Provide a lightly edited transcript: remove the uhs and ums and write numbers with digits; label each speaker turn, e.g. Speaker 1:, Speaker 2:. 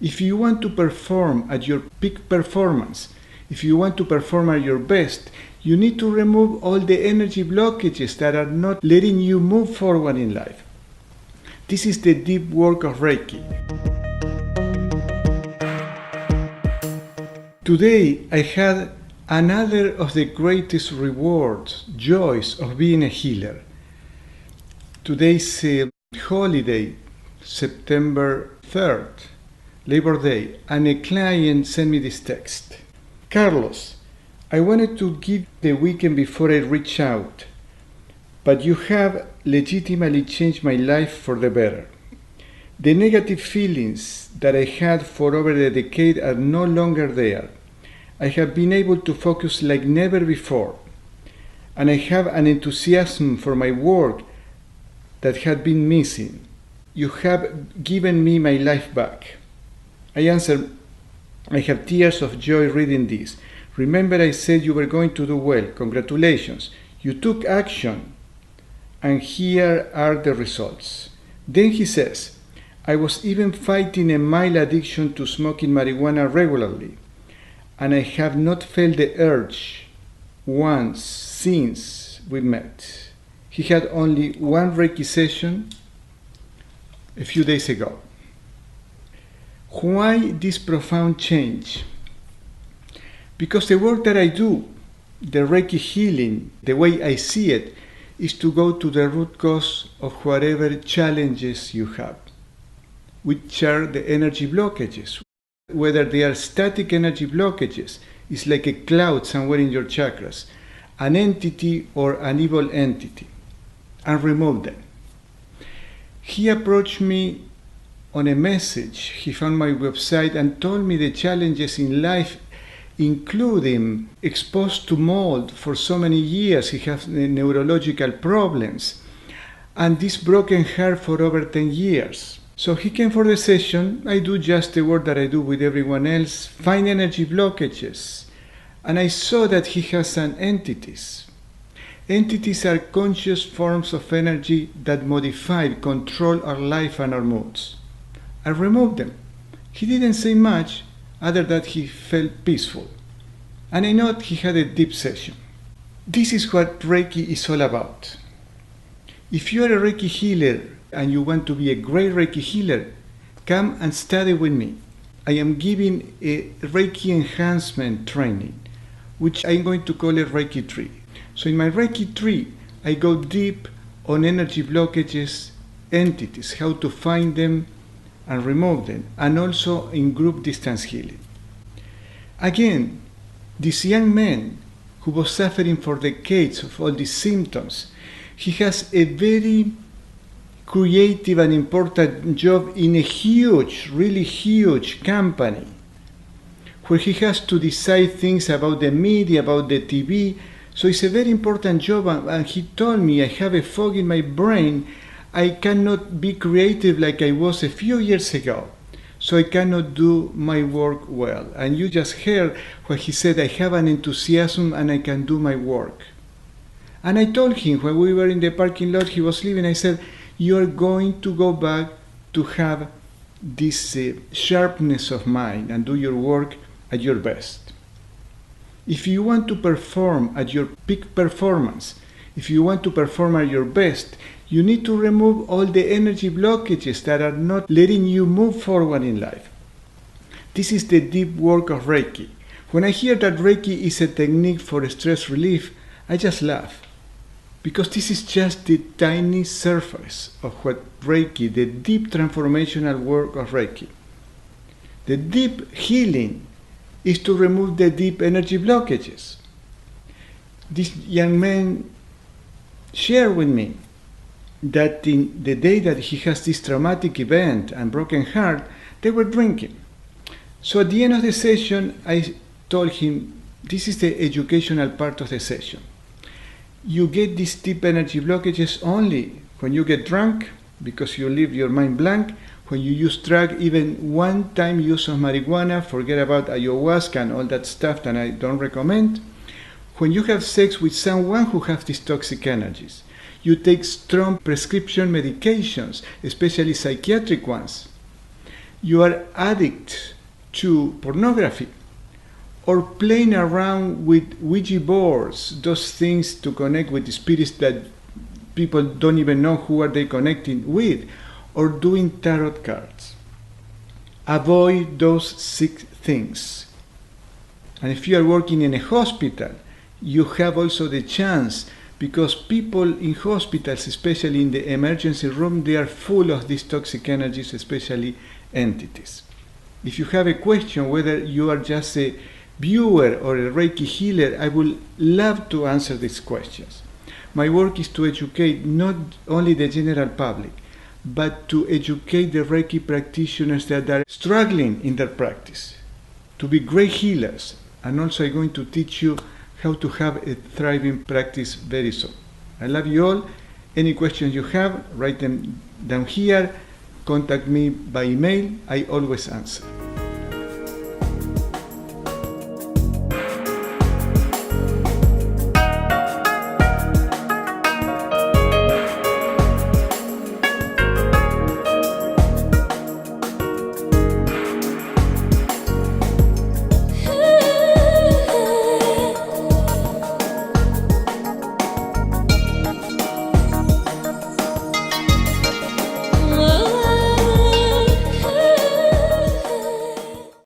Speaker 1: If you want to perform at your peak performance, if you want to perform at your best, you need to remove all the energy blockages that are not letting you move forward in life. This is the deep work of Reiki. Today I had another of the greatest rewards, joys of being a healer. Today's holiday, September 3rd, Labor Day, and a client sent me this text. Carlos, I wanted to give the weekend before I reach out, but you have legitimately changed my life for the better. The negative feelings that I had for over a decade are no longer there. I have been able to focus like never before, and I have an enthusiasm for my work that had been missing. You have given me my life back. I answered, I have tears of joy reading this. Remember I said you were going to do well. Congratulations. You took action, and here are the results. Then he says, I was even fighting a mild addiction to smoking marijuana regularly, and I have not felt the urge once since we met. He had only one Reiki session a few days ago. Why this profound change? Because the work that I do, the Reiki healing, the way I see it, is to go to the root cause of whatever challenges you have, which are the energy blockages. Whether they are static energy blockages, it's like a cloud somewhere in your chakras, an entity or an evil entity, and remove them. He approached me on a message. He found my website and told me the challenges in life, including exposed to mold for so many years. He has neurological problems, and this broken heart for over 10 years. So he came for the session. I do just the work that I do with everyone else, find energy blockages. And I saw that he has some entities. Entities are conscious forms of energy that modify, control our life and our moods. I removed them. He didn't say much, other than he felt peaceful. And I know he had a deep session. This is what Reiki is all about. If you are a Reiki healer, and you want to be a great Reiki healer, come and study with me. I am giving a Reiki enhancement training, which I'm going to call it Reiki 3. So in my Reiki 3, I go deep on energy blockages, entities, how to find them and remove them, and also in group distance healing. Again, this young man who was suffering for decades of all these symptoms, he has a very creative and important job in a huge, really huge company, where he has to decide things about the media, about the TV. So it's a very important job, and he told me, I have a fog in my brain. I cannot be creative like I was a few years ago, so I cannot do my work well. And you just heard what he said, I have an enthusiasm and I can do my work. And I told him when we were in the parking lot, he was leaving, I said, you are going to go back to have this sharpness of mind and do your work at your best. If you want to perform at your peak performance, if you want to perform at your best, you need to remove all the energy blockages that are not letting you move forward in life. This is the deep work of Reiki. When I hear that Reiki is a technique for stress relief, I just laugh. Because this is just the tiny surface of what Reiki, the deep transformational work of Reiki. The deep healing is to remove the deep energy blockages. This young man shared with me that in the day that he has this traumatic event and broken heart, they were drinking. So at the end of the session, I told him, this is the educational part of the session. You get these deep energy blockages only when you get drunk, because you leave your mind blank. When you use drug, even one-time use of marijuana, forget about ayahuasca and all that stuff that I don't recommend. When you have sex with someone who has these toxic energies, you take strong prescription medications, especially psychiatric ones. you are addict to pornography, or playing around with Ouija boards, those things to connect with the spirits that people don't even know who are they connecting with, or doing tarot cards. Avoid those 6 things. And if you are working in a hospital, you have also the chance, because people in hospitals, especially in the emergency room, they are full of these toxic energies, especially entities. If you have a question whether you are just a viewer or a Reiki healer, I would love to answer these questions. My work is to educate not only the general public, but to educate the Reiki practitioners that are struggling in their practice to be great healers. And also I'm going to teach you how to have a thriving practice very soon. I love you all. Any questions you have, write them down here. Contact me by email. I always answer.